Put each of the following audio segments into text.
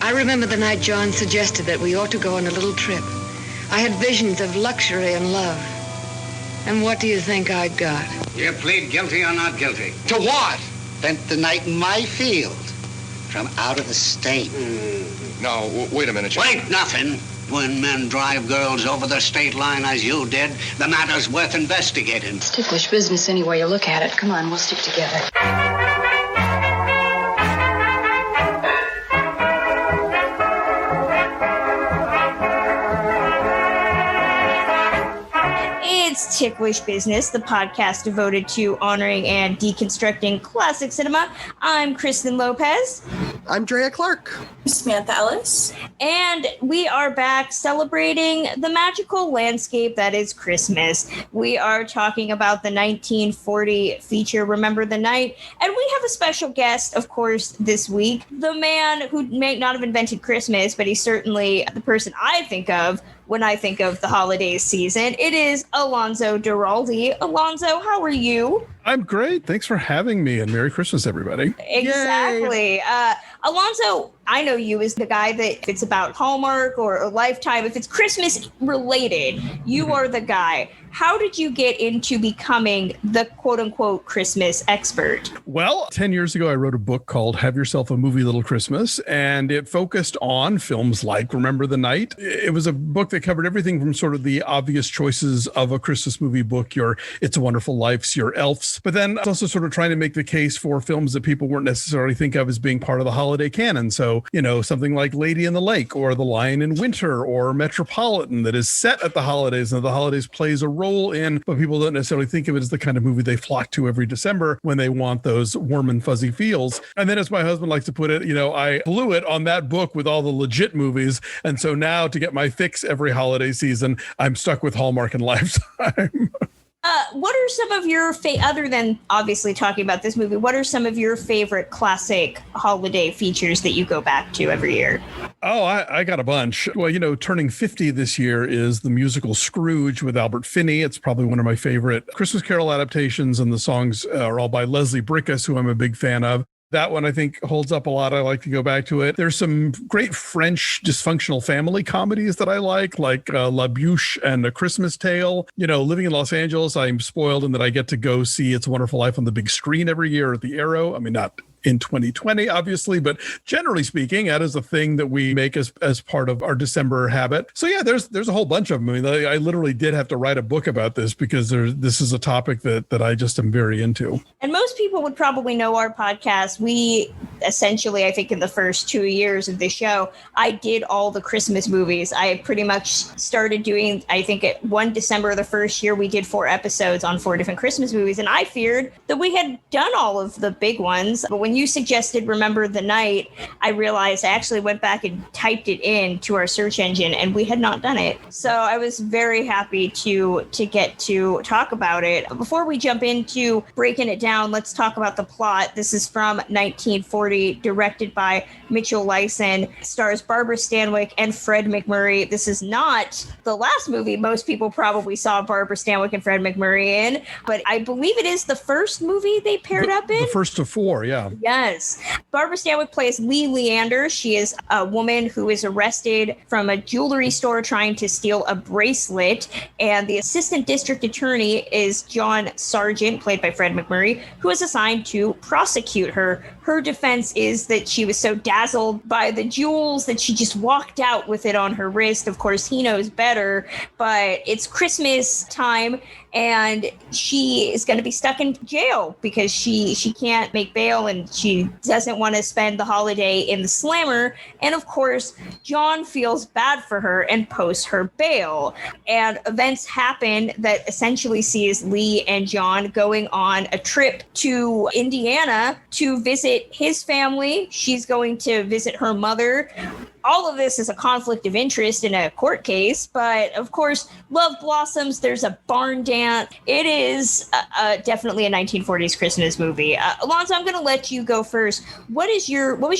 I remember the night John suggested that we ought to go on a little trip. I had visions of luxury and love. And what do you think I got? You plead guilty or not guilty? To what? Spent the night in my field. From out of the state. No, wait a minute, John. Wait, nothing. When men drive girls over the state line as you did, the matter's worth investigating. It's ticklish business any way you look at it. Come on, we'll stick together. It's Ticklish Business, the podcast devoted to honoring and deconstructing classic cinema. I'm Kristen Lopez. I'm Drea Clark. Samantha Ellis. And we are back celebrating the magical landscape that is Christmas. We are talking about the 1940 feature, Remember the Night. And we have a special guest, of course, this week. The man who may not have invented Christmas, but he's certainly the person I think of when I think of the holidays season. It is Alonso Duralde. Alonso, how are you? I'm great. Thanks for having me, and Merry Christmas, everybody. Exactly. Alonso, I know you as the guy that if it's about Hallmark or Lifetime, if it's Christmas related, you are the guy. How did you get into becoming the quote-unquote Christmas expert? Well, 10 years ago, I wrote a book called Have Yourself a Movie Little Christmas, and it focused on films like Remember the Night. It was a book that covered everything from sort of the obvious choices of a Christmas movie book, your It's a Wonderful Life's, your Elf's, but then it's also sort of trying to make the case for films that people weren't necessarily think of as being part of the holiday canon. So, you know, something like Lady in the Lake or The Lion in Winter or Metropolitan that is set at the holidays and the holidays plays a role in, but people don't necessarily think of it as the kind of movie they flock to every December when they want those warm and fuzzy feels. And then, as my husband likes to put it, you know, I blew it on that book with all the legit movies. And so now to get my fix every holiday season, I'm stuck with Hallmark and Lifetime. What are some of your other than obviously talking about this movie, what are some of your favorite classic holiday features that you go back to every year? Oh, I got a bunch. Well, you know, turning 50 this year is the musical Scrooge with Albert Finney. It's probably one of my favorite Christmas Carol adaptations, and the songs are all by Leslie Bricusse, who I'm a big fan of. That one, I think, holds up a lot. I like to go back to it. There's some great French dysfunctional family comedies that I like La Bûche and A Christmas Tale. You know, living in Los Angeles, I'm spoiled in that I get to go see It's a Wonderful Life on the big screen every year at the Arrow. I mean, not in 2020, obviously, but generally speaking, that is a thing that we make as part of our December habit. So yeah, there's a whole bunch of them. I mean, I literally did have to write a book about this because this is a topic that I just am very into. And most people would probably know our podcast. We essentially, I think in the first 2 years of the show, I did all the Christmas movies. I pretty much started doing, I think at 1 December of the first year, we did 4 episodes on 4 different Christmas movies. And I feared that we had done all of the big ones. But when you suggested Remember the Night, I realized I actually went back and typed it in to our search engine, and we had not done it. So I was very happy to get to talk about it. Before we jump into breaking it down, let's talk about the plot. This is from 1940, directed by Mitchell Leisen, stars Barbara Stanwyck and Fred MacMurray. This is not the last movie most people probably saw Barbara Stanwyck and Fred MacMurray in, but I believe it is the first movie they paired up in. The first of 4, yeah. Yes. Barbara Stanwyck plays Lee Leander. She is a woman who is arrested from a jewelry store trying to steal a bracelet. And the assistant district attorney is John Sargent, played by Fred MacMurray, who is assigned to prosecute her. Her defense is that she was so dazzled by the jewels that she just walked out with it on her wrist. Of course, he knows better, but it's Christmas time and she is going to be stuck in jail because she can't make bail and she doesn't want to spend the holiday in the slammer. And of course, John feels bad for her and posts her bail. And events happen that essentially sees Lee and John going on a trip to Indiana to visit his family. She's going to visit her mother. All of this is a conflict of interest in a court case, but of course, love blossoms. There's a barn dance. It is definitely a 1940s Christmas movie. Alonso, I'm going to let you go first. What was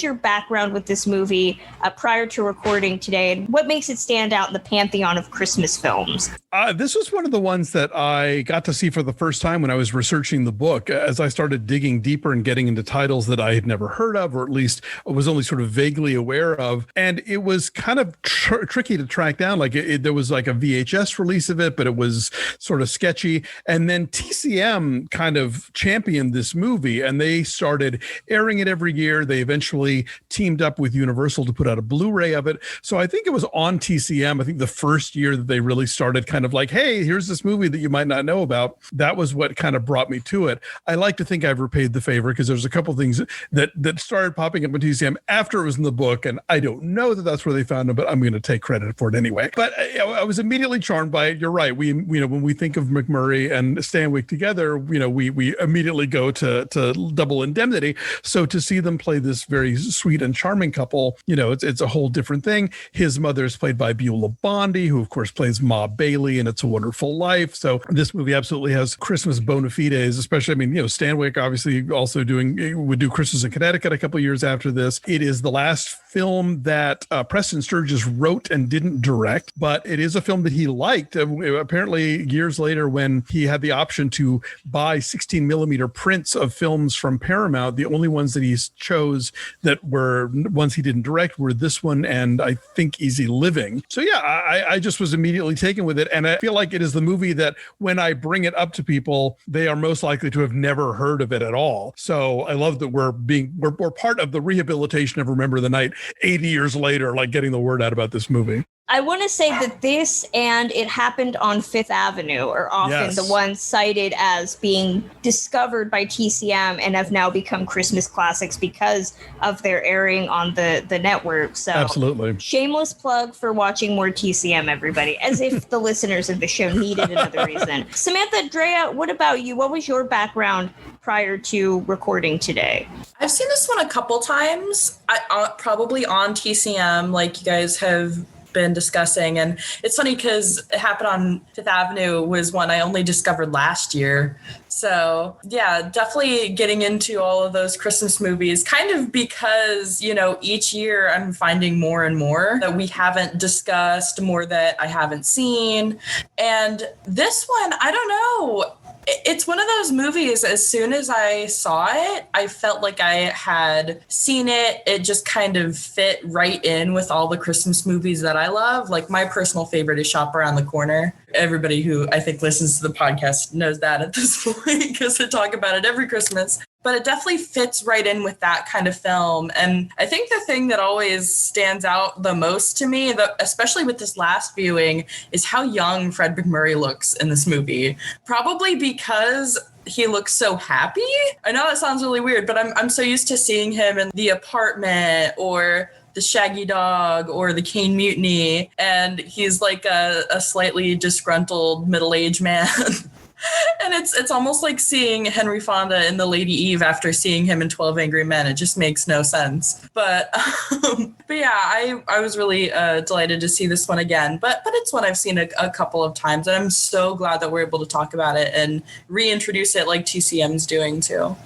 your background with this movie prior to recording today, and what makes it stand out in the pantheon of Christmas films? This was one of the ones that I got to see for the first time when I was researching the book, as I started digging deeper and getting into titles that I had never heard of, or at least was only sort of vaguely aware of. And it was kind of tricky to track down. Like there was like a VHS release of it, but it was sort of sketchy. And then TCM kind of championed this movie, and they started airing it every year. They eventually teamed up with Universal to put out a Blu-ray of it. So I think it was on TCM. I think the first year that they really started kind of like, hey, here's this movie that you might not know about. That was what kind of brought me to it. I like to think I've repaid the favor, because there's a couple things that started popping up on TCM after it was in the book, and I don't know that that's where they found them, but I'm going to take credit for it anyway. But I was immediately charmed by it. You're right. We when we think of McMurray and Stanwyck together, we immediately go to Double Indemnity. So to see them play this very sweet and charming couple, it's a whole different thing. His mother is played by Beulah Bondi, who of course plays Ma Bailey in It's a Wonderful Life. So this movie absolutely has Christmas bona fides, especially, Stanwyck obviously also would do Christmas in Connecticut a couple of years after this. It is the last film that Preston Sturges wrote and didn't direct, but it is a film that he liked. Apparently years later, when he had the option to buy 16 millimeter prints of films from Paramount, the only ones that he chose that were ones he didn't direct were this one and I think Easy Living. So yeah, I just was immediately taken with it. And I feel like it is the movie that when I bring it up to people, they are most likely to have never heard of it at all. So I love that we're part of the rehabilitation of Remember the Night 80 years later, like getting the word out about this movie. I want to say that this and It Happened on Fifth Avenue are often the ones cited as being discovered by TCM and have now become Christmas classics because of their airing on the network. So absolutely. Shameless plug for watching more TCM, everybody, as if the listeners of the show needed another reason. Samantha, Drea, what about you? What was your background prior to recording today? I've seen this one a couple times, probably on TCM, like you guys have been discussing. And it's funny because It Happened on Fifth Avenue was one I only discovered last year. So yeah, definitely getting into all of those Christmas movies, kind of because, each year I'm finding more and more that we haven't discussed, more that I haven't seen. And this one, I don't know. It's one of those movies, as soon as I saw it, I felt like I had seen it. It just kind of fit right in with all the Christmas movies that I love. Like my personal favorite is Shop Around the Corner. Everybody who I think listens to the podcast knows that at this point because I talk about it every Christmas. But it definitely fits right in with that kind of film. And I think the thing that always stands out the most to me, especially with this last viewing, is how young Fred McMurray looks in this movie. Probably because he looks so happy. I know that sounds really weird, but I'm so used to seeing him in The Apartment or The Shaggy Dog or The Cane Mutiny. And he's like a slightly disgruntled middle-aged man. And it's almost like seeing Henry Fonda in The Lady Eve after seeing him in 12 Angry Men. It just makes no sense. But yeah, I was really delighted to see this one again. But it's one I've seen a couple of times. And I'm so glad that we're able to talk about it and reintroduce it like TCM's doing too.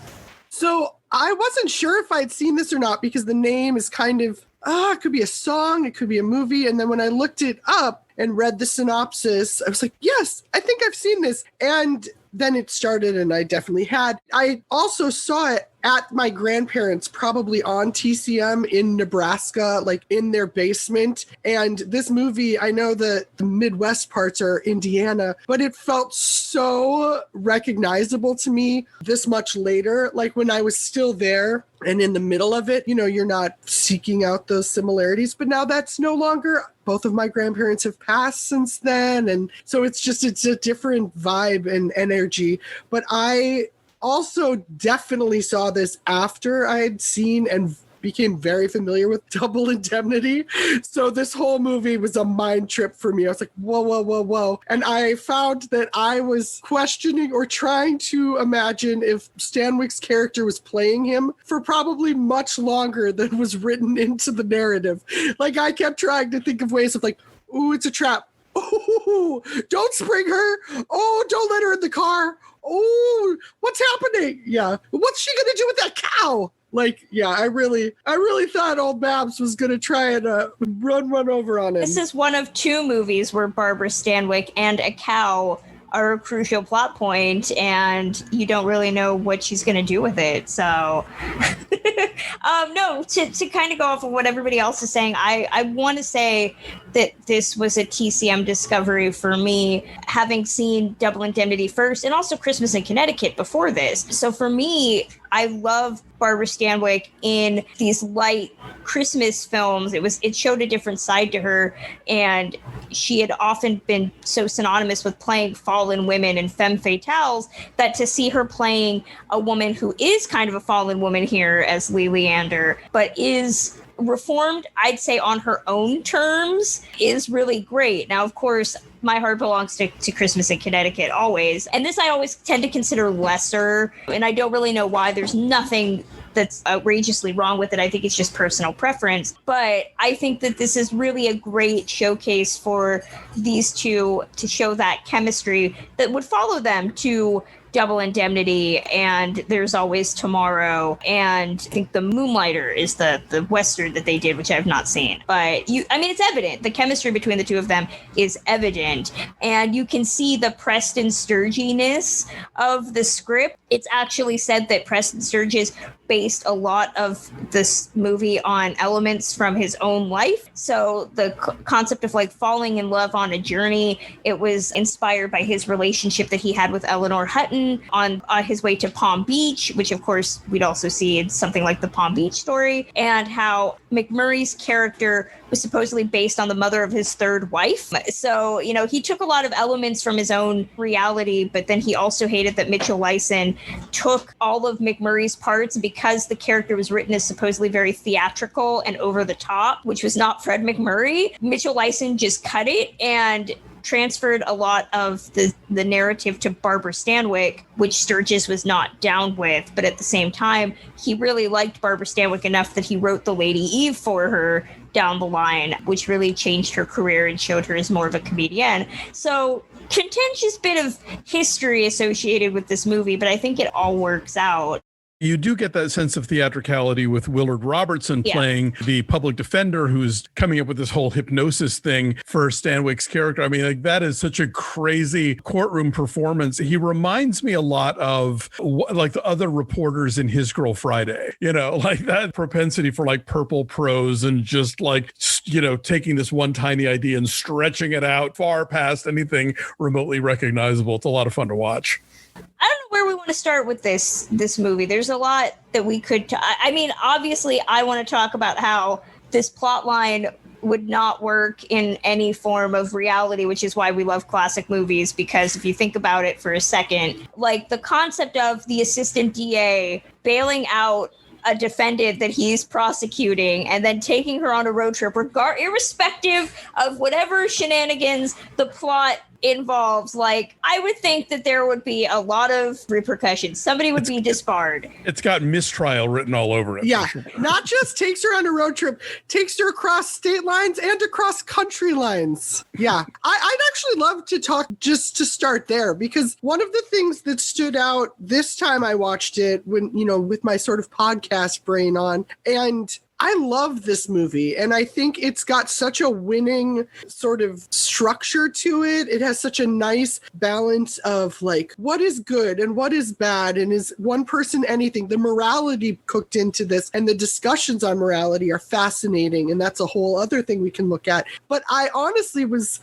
So I wasn't sure if I'd seen this or not because the name is kind of, it could be a song, it could be a movie. And then when I looked it up and read the synopsis, I was like, yes, I think I've seen this. And then it started and I definitely had. I also saw it at my grandparents', probably on TCM in Nebraska, like in their basement. And this movie, I know that the Midwest parts are Indiana, but it felt so recognizable to me this much later, like when I was still there and in the middle of it, you're not seeking out those similarities, but now that's no longer. Both of my grandparents have passed since then. And so it's a different vibe and energy. But I also definitely saw this after I had seen and became very familiar with Double Indemnity. So this whole movie was a mind trip for me. I was like, whoa, whoa, whoa, whoa. And I found that I was questioning or trying to imagine if Stanwyck's character was playing him for probably much longer than was written into the narrative. Like I kept trying to think of ways of like, ooh, it's a trap. Oh, don't spring her. Oh, don't let her in the car. Oh, what's happening? Yeah. What's she going to do with that cow? Like, yeah, I really thought old Babs was going to try and run one over on him. This is one of two movies where Barbara Stanwyck and a cow are a crucial plot point, and you don't really know what she's going to do with it. So, no, to kind of go off of what everybody else is saying, I want to say that this was a TCM discovery for me, having seen Double Indemnity first and also Christmas in Connecticut before this. So for me, I love Barbara Stanwyck in these light Christmas films. It showed a different side to her, and she had often been so synonymous with playing fallen women and femme fatales that to see her playing a woman who is kind of a fallen woman here as Lee Leander, but is reformed, I'd say on her own terms, is really great. Now, of course, my heart belongs to Christmas in Connecticut always. And this I always tend to consider lesser. And I don't really know why. There's nothing that's outrageously wrong with it. I think it's just personal preference. But I think that this is really a great showcase for these two to show that chemistry that would follow them to Double Indemnity and There's Always Tomorrow, and I think The Moonlighter is the Western that they did, which I've not seen. But it's evident. The chemistry between the two of them is evident, and you can see the Preston Sturginess of the script. It's actually said that Preston Sturges based a lot of this movie on elements from his own life. So the concept of like falling in love on a journey, it was inspired by his relationship that he had with Eleanor Hutton on his way to Palm Beach, which of course we'd also see in something like the Palm Beach Story, and how McMurray's character was supposedly based on the mother of his third wife. So, he took a lot of elements from his own reality, but then he also hated that Mitchell Lyson took all of McMurray's parts because the character was written as supposedly very theatrical and over the top, which was not Fred McMurray. Mitchell Lyson just cut it and transferred a lot of the narrative to Barbara Stanwyck, which Sturges was not down with. But at the same time, he really liked Barbara Stanwyck enough that he wrote the Lady Eve for her down the line, which really changed her career and showed her as more of a comedian. So contentious bit of history associated with this movie, but I think it all works out. You do get that sense of theatricality with Willard Robertson playing the public defender who's coming up with this whole hypnosis thing for Stanwyck's character. I mean, like, that is such a crazy courtroom performance. He reminds me a lot of like the other reporters in His Girl Friday, like that propensity for like purple prose and just like, taking this one tiny idea and stretching it out far past anything remotely recognizable. It's a lot of fun to watch. I don't know where we want to start with this movie. There's a lot that we could obviously I want to talk about how this plot line would not work in any form of reality, which is why we love classic movies, because if you think about it for a second, like the concept of the assistant DA bailing out a defendant that he's prosecuting and then taking her on a road trip, irrespective of whatever shenanigans the plot involves, like, I would think that there would be a lot of repercussions. Somebody would be disbarred. It's got mistrial written all over it. Yeah, not just takes her on a road trip, takes her across state lines and across country lines. Yeah, I'd actually love to talk just to start there, because one of the things that stood out this time I watched it when, with my sort of podcast brain on, and I love this movie, and I think it's got such a winning sort of structure to it. It has such a nice balance of like what is good and what is bad, and is one person anything. The morality cooked into this and the discussions on morality are fascinating, and that's a whole other thing we can look at. But I honestly was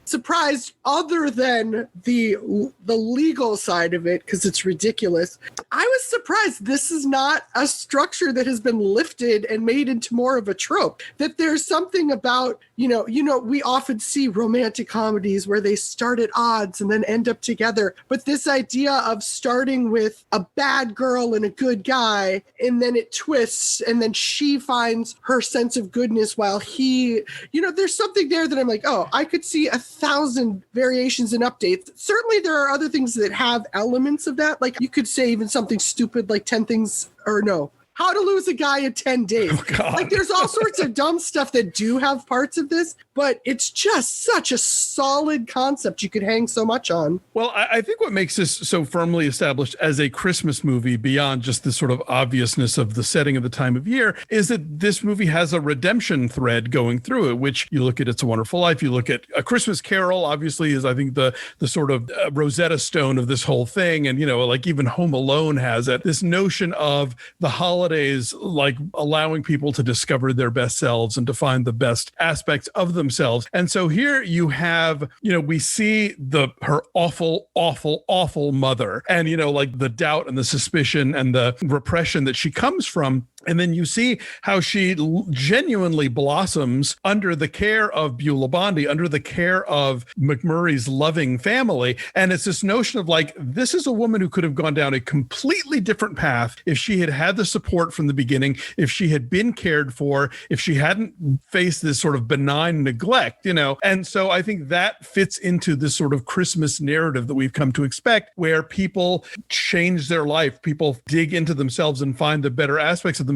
surprised, other than the legal side of it, because it's ridiculous. I was surprised this is not a structure that has been lifted and made into more of a trope. That there's something about, we often see romantic comedies where they start at odds and then end up together. But this idea of starting with a bad girl and a good guy, and then it twists, and then she finds her sense of goodness while he, there's something there that I'm like, oh, I could see 1,000 variations and updates. Certainly there are other things that have elements of that. Like you could say even something stupid like 10 things, or no, How to Lose a Guy in 10 Days. Oh, God. Like, there's all sorts of dumb stuff that do have parts of this, but it's just such a solid concept you could hang so much on. Well, I think what makes this so firmly established as a Christmas movie beyond just the sort of obviousness of the setting of the time of year is that this movie has a redemption thread going through it, which you look at It's a Wonderful Life, you look at A Christmas Carol, obviously is, I think, the sort of Rosetta Stone of this whole thing. And, like even Home Alone has it, this notion of the holidays, like allowing people to discover their best selves and to find the best aspects of themselves. And so here you have, we see her awful, awful, awful mother and, like the doubt and the suspicion and the repression that she comes from. And then you see how she genuinely blossoms under the care of Beulah Bondi, under the care of McMurray's loving family. And it's this notion of like, this is a woman who could have gone down a completely different path if she had had the support from the beginning, if she had been cared for, if she hadn't faced this sort of benign neglect, And so I think that fits into this sort of Christmas narrative that we've come to expect, where people change their life, people dig into themselves and find the better aspects of themselves,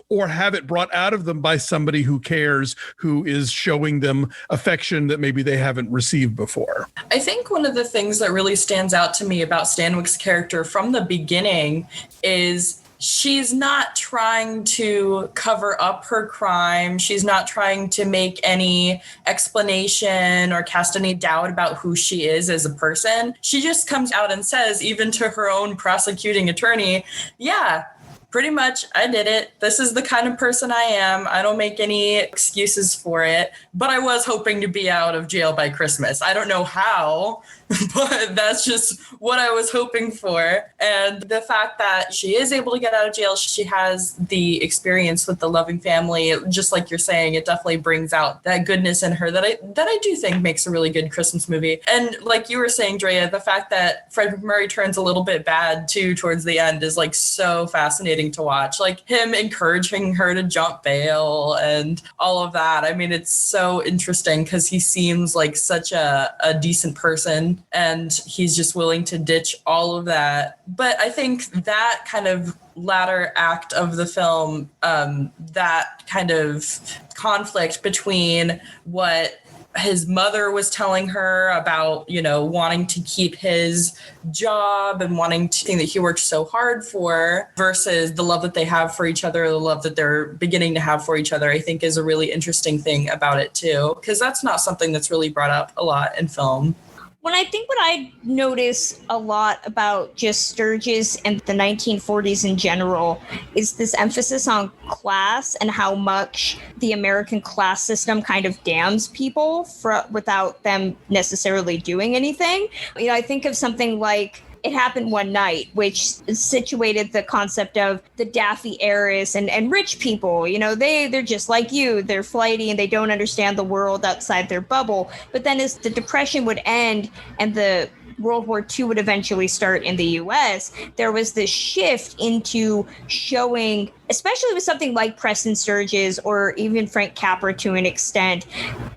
or have it brought out of them by somebody who cares, who is showing them affection that maybe they haven't received before. I think one of the things that really stands out to me about Stanwyck's character from the beginning is she's not trying to cover up her crime. She's not trying to make any explanation or cast any doubt about who she is as a person. She just comes out and says, even to her own prosecuting attorney, yeah, pretty much, I did it. This is the kind of person I am. I don't make any excuses for it, but I was hoping to be out of jail by Christmas. I don't know how, but that's just what I was hoping for. And the fact that she is able to get out of jail, she has the experience with the loving family. Just like you're saying, it definitely brings out that goodness in her that I do think makes a really good Christmas movie. And like you were saying, Drea, the fact that Fred McMurray turns a little bit bad too towards the end is like so fascinating to watch. Like him encouraging her to jump bail and all of that. I mean, it's so interesting because he seems like such a decent person and he's just willing to ditch all of that. But I think that kind of latter act of the film, that kind of conflict between what his mother was telling her about, wanting to keep his job and wanting to think that he worked so hard for versus the love that they have for each other, the love that they're beginning to have for each other, I think is a really interesting thing about it too, because that's not something that's really brought up a lot in film. When I think what I notice a lot about just Sturges and the 1940s in general is this emphasis on class and how much the American class system kind of damns people without them necessarily doing anything. I think of something like It Happened One Night, which situated the concept of the daffy heiress and rich people. They're just like you. They're flighty and they don't understand the world outside their bubble. But then as the Depression would end and the World War II would eventually start in the US, there was this shift into showing, especially with something like Preston Sturges or even Frank Capra to an extent,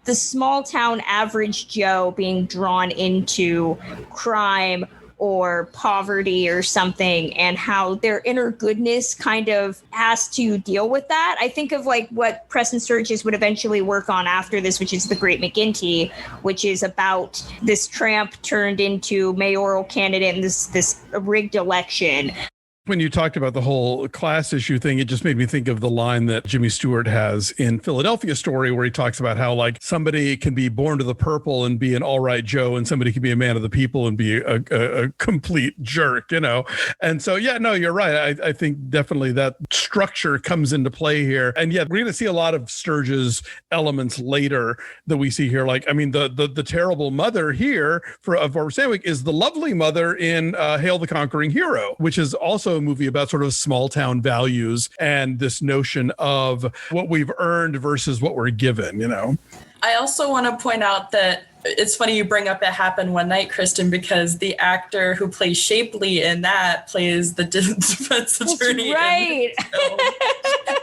the small town average Joe being drawn into crime or poverty or something, and how their inner goodness kind of has to deal with that. I think of like what Preston Sturges would eventually work on after this, which is The Great McGinty, which is about this tramp turned into mayoral candidate in this rigged election. When you talked about the whole class issue thing, it just made me think of the line that Jimmy Stewart has in Philadelphia Story, where he talks about how like somebody can be born to the purple and be an all right Joe, and somebody can be a man of the people and be a complete jerk, And so, yeah, no, you're right. I think definitely that structure comes into play here. And yet we're going to see a lot of Sturges elements later that we see here. Like, I mean, the terrible mother here of Barbara Stanwyck is the lovely mother in Hail the Conquering Hero, which is also a movie about sort of small town values and this notion of what we've earned versus what we're given, I also want to point out that it's funny you bring up It Happened One Night, Kristen, because the actor who plays Shapley in that plays the defense attorney. That's right.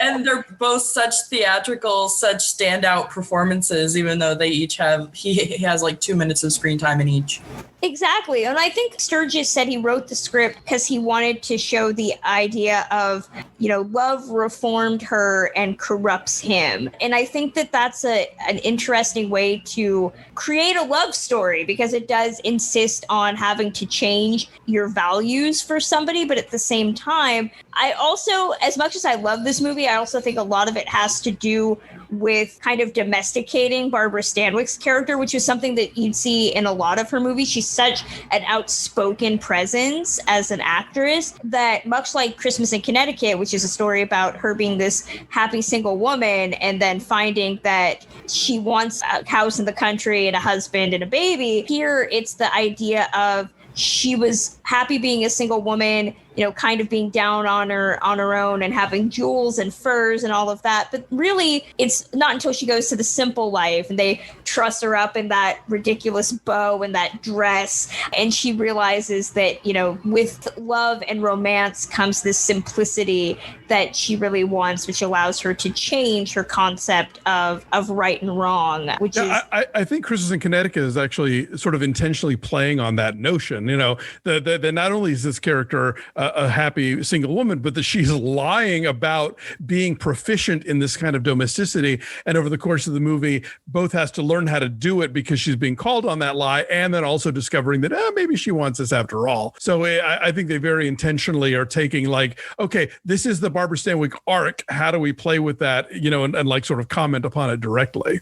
And they're both such theatrical, such standout performances, even though they each have, he has like 2 minutes of screen time in each. Exactly. And I think Sturgis said he wrote the script because he wanted to show the idea of, love reformed her and corrupts him. And I think that that's an interesting way to create a love story, because it does insist on having to change your values for somebody. But at the same time, I also, as much as I love this movie, I also think a lot of it has to do with kind of domesticating Barbara Stanwyck's character, which is something that you'd see in a lot of her movies. She's such an outspoken presence as an actress that, much like Christmas in Connecticut, which is a story about her being this happy single woman and then finding that she wants a house in the country and a husband and a baby, here it's the idea of she was happy being a single woman, kind of being down on her own and having jewels and furs and all of that. But really, it's not until she goes to the simple life and they truss her up in that ridiculous bow and that dress, and she realizes that, with love and romance comes this simplicity that she really wants, which allows her to change her concept of right and wrong, which is... I think Christmas in Connecticut is actually sort of intentionally playing on that notion, that not only is this character a happy single woman, but that she's lying about being proficient in this kind of domesticity. And over the course of the movie, both has to learn how to do it because she's being called on that lie, and then also discovering that maybe she wants this after all. So I think they very intentionally are taking okay, this is the Barbara Stanwyck arc. How do we play with that, and like sort of comment upon it directly?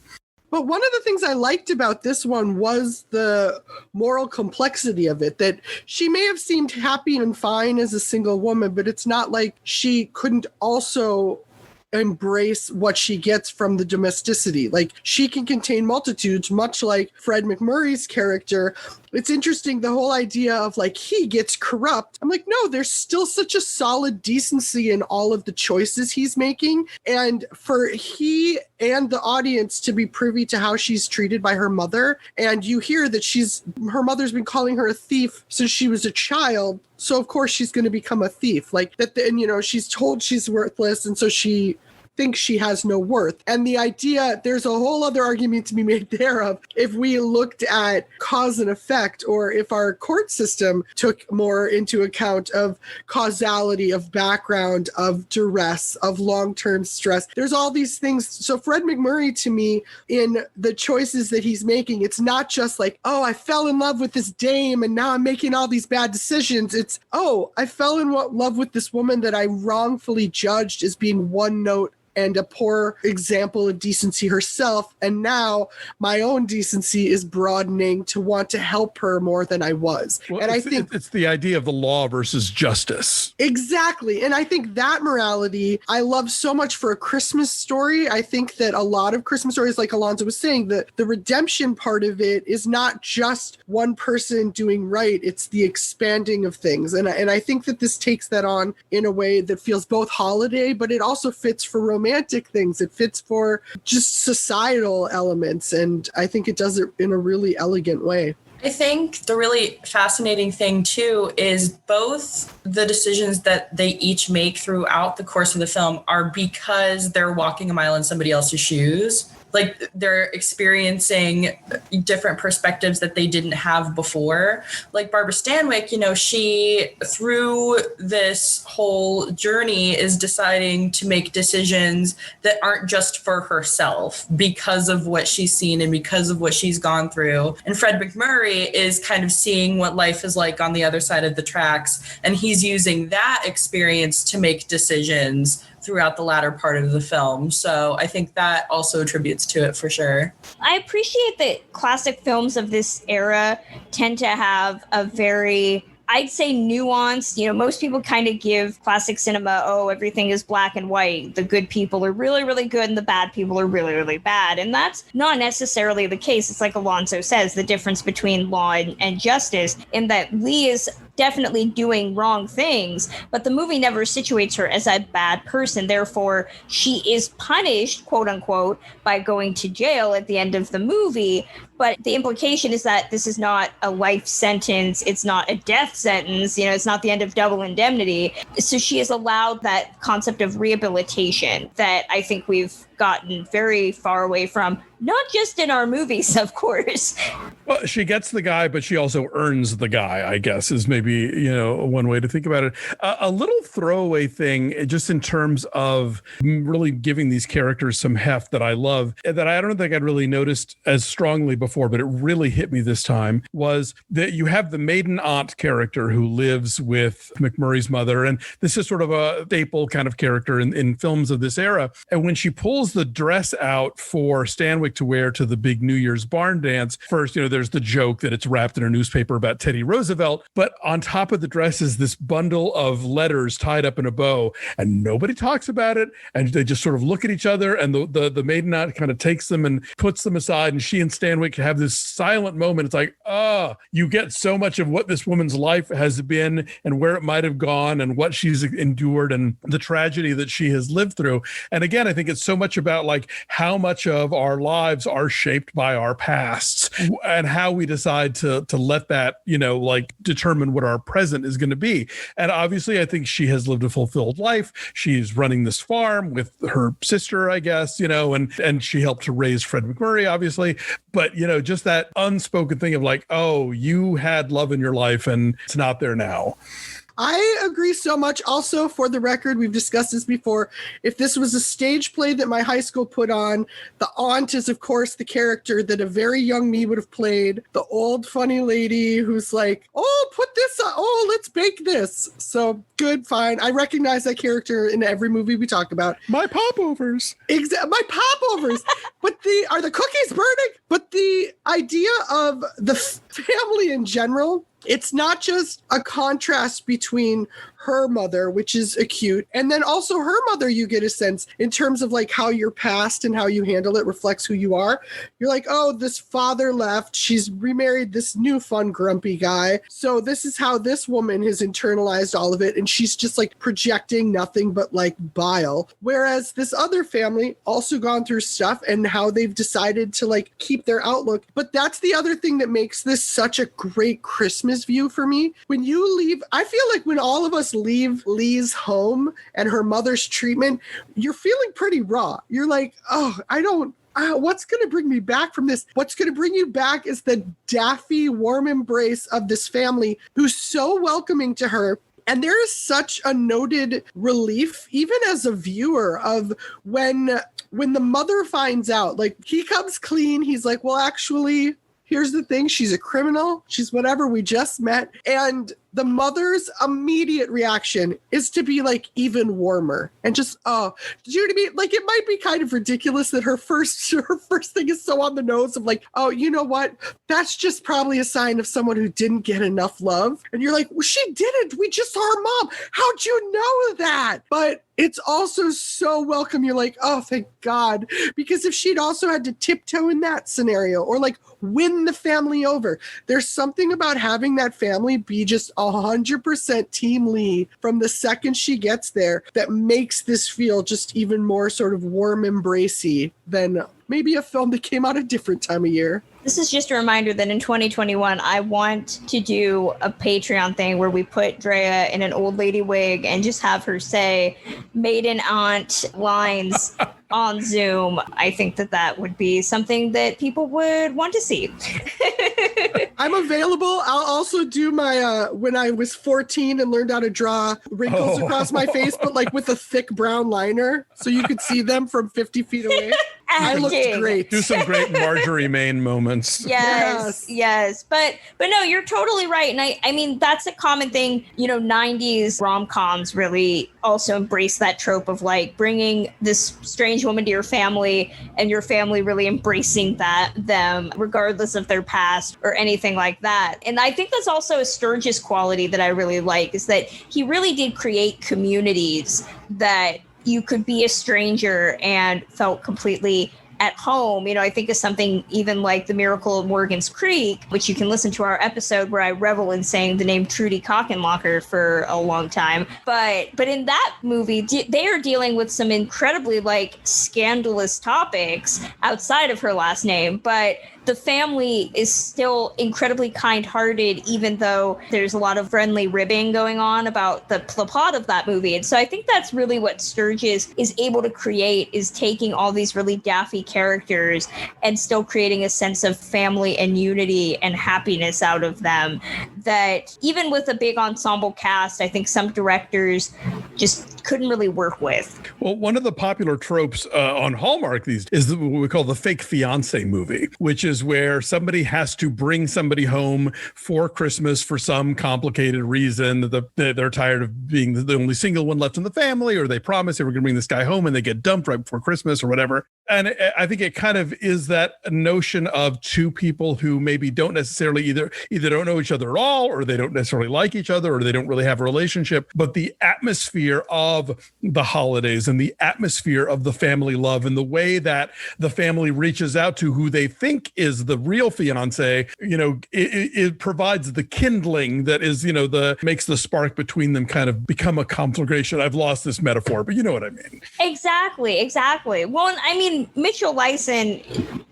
But one of the things I liked about this one was the moral complexity of it, that she may have seemed happy and fine as a single woman, but it's not like she couldn't also embrace what she gets from the domesticity. Like, she can contain multitudes, much like Fred McMurray's character. It's interesting, the whole idea of he gets corrupt. I'm like, no, there's still such a solid decency in all of the choices he's making. And for he and the audience to be privy to how she's treated by her mother. And you hear that her mother's been calling her a thief since she was a child. So of course she's going to become a thief. And she's told she's worthless. And so she thinks she has no worth. And the idea, there's a whole other argument to be made there of, if we looked at cause and effect, or if our court system took more into account of causality, of background, of duress, of long-term stress. There's all these things. So Fred McMurray, to me, in the choices that he's making, it's not just I fell in love with this dame and now I'm making all these bad decisions. It's, I fell in love with this woman that I wrongfully judged as being one note and a poor example of decency herself. And now my own decency is broadening to want to help her more than I was. Well, and I think it's the idea of the law versus justice. Exactly. And I think that morality I love so much for a Christmas story. I think that a lot of Christmas stories, like Alonso was saying, that the redemption part of it is not just one person doing right. It's the expanding of things. And I think that this takes that on in a way that feels both holiday, but it also fits for romantic things. It fits for just societal elements. And I think it does it in a really elegant way. I think the really fascinating thing, too, is both the decisions that they each make throughout the course of the film are because they're walking a mile in somebody else's shoes. They're experiencing different perspectives that they didn't have before. Like Barbara Stanwyck, she, through this whole journey, is deciding to make decisions that aren't just for herself because of what she's seen and because of what she's gone through. And Fred McMurray is kind of seeing what life is like on the other side of the tracks, and he's using that experience to make decisions throughout the latter part of the film. So I think that also attributes to it for sure. I appreciate that classic films of this era tend to have a very, I'd say, nuanced. Most people kind of give classic cinema, everything is black and white. The good people are really, really good and the bad people are really, really bad. And that's not necessarily the case. It's like Alonso says, the difference between law and justice, in that Lee is definitely doing wrong things, but the movie never situates her as a bad person. Therefore, she is punished, quote unquote, by going to jail at the end of the movie. But the implication is that this is not a life sentence. It's not a death sentence. It's not the end of double indemnity. So she is allowed that concept of rehabilitation that I think we've gotten very far away from, not just in our movies, of course. Well, she gets the guy, but she also earns the guy, I guess, is maybe, one way to think about it. A little throwaway thing, just in terms of really giving these characters some heft that I love, that I don't think I'd really noticed as strongly before, but it really hit me this time, was that you have the maiden aunt character who lives with McMurray's mother. And this is sort of a staple kind of character in films of this era. And when she pulls the dress out for Stanwyck to wear to the big New Year's barn dance, first, there's the joke that it's wrapped in a newspaper about Teddy Roosevelt, but on top of the dress is this bundle of letters tied up in a bow, and nobody talks about it, and they just sort of look at each other, and the maiden aunt kind of takes them and puts them aside, and she and Stanwyck have this silent moment. It's like, you get so much of what this woman's life has been and where it might have gone and what she's endured and the tragedy that she has lived through. And again, I think it's so much about like how much of our lives are shaped by our pasts and how we decide to let that, determine what our present is going to be. And obviously, I think she has lived a fulfilled life. She's running this farm with her sister, I guess, and she helped to raise Fred McMurray, obviously. But, just that unspoken thing of like, oh, you had love in your life and it's not there now. I agree so much. Also, for the record, we've discussed this before. If this was a stage play that my high school put on, the aunt is, of course, the character that a very young me would have played. The old funny lady who's like, oh, put this on. Oh, let's bake this. So good, fine. I recognize that character in every movie we talk about. My popovers. My popovers. But are the cookies burning? But the idea of the family in general, it's not just a contrast between her mother, which is acute, and then also her mother, you get a sense in terms of like how your past and how you handle it reflects who you are. You're like, oh, this father left. She's remarried this new fun grumpy guy. So this is how this woman has internalized all of it. And she's just like projecting nothing but like bile. Whereas this other family also gone through stuff and how they've decided to like keep their outlook. But that's the other thing that makes this such a great Christmas view for me. When you leave, I feel like when all of us leave Lee's home and her mother's treatment, you're feeling pretty raw. You're like, oh, what's going to bring me back from this? What's going to bring you back is the daffy, warm embrace of this family who's so welcoming to her. And there is such a noted relief, even as a viewer, of when the mother finds out, like he comes clean. He's like, well, actually, here's the thing. She's a criminal. She's whatever. We just met. And the mother's immediate reaction is to be like even warmer and just, do you know what I mean? Like, it might be kind of ridiculous that her first thing is so on the nose of like, oh, you know what? That's just probably a sign of someone who didn't get enough love. And you're like, well, she didn't. We just saw her mom. How'd you know that? But it's also so welcome. You're like, oh, thank God. Because if she'd also had to tiptoe in that scenario or like win the family over, there's something about having that family be just 100% Team Lee from the second she gets there that makes this feel just even more sort of warm embracey than maybe a film that came out a different time of year. This is just a reminder that in 2021, I want to do a Patreon thing where we put Drea in an old lady wig and just have her say maiden aunt lines on Zoom. I think that would be something that people would want to see. I'm available. I'll also do my when I was 14 and learned how to draw wrinkles across my face, but like with a thick brown liner so you could see them from 50 feet away. I looked great. Do some great Marjorie Main moments. Yes. But no, you're totally right. And I mean, that's a common thing. 90s rom-coms really also embrace that trope of like bringing this strange woman to your family and your family really embracing them regardless of their past or anything like that. And I think that's also a Sturgis quality that I really like, is that he really did create communities that you could be a stranger and felt completely at home, I think of something even like The Miracle of Morgan's Creek, which you can listen to our episode where I revel in saying the name Trudy Cockenlocker for a long time. But in that movie, they are dealing with some incredibly scandalous topics outside of her last name, but the family is still incredibly kind-hearted, even though there's a lot of friendly ribbing going on about the plot of that movie. And so I think that's really what Sturges is able to create, is taking all these really daffy characters and still creating a sense of family and unity and happiness out of them, that even with a big ensemble cast, I think some directors just couldn't really work with. Well, one of the popular tropes on Hallmark these is what we call the fake fiance movie, which is where somebody has to bring somebody home for Christmas for some complicated reason. They're tired of being the only single one left in the family, or they promise they were going to bring this guy home and they get dumped right before Christmas or whatever. And I think it kind of is that notion of two people who maybe don't necessarily either don't know each other at all, or they don't necessarily like each other, or they don't really have a relationship, but the atmosphere of the holidays and the atmosphere of the family love and the way that the family reaches out to who they think is the real fiance, it provides the kindling that is, makes the spark between them kind of become a conflagration. I've lost this metaphor, but you know what I mean. Exactly. Well, I mean, Mitchell Leisen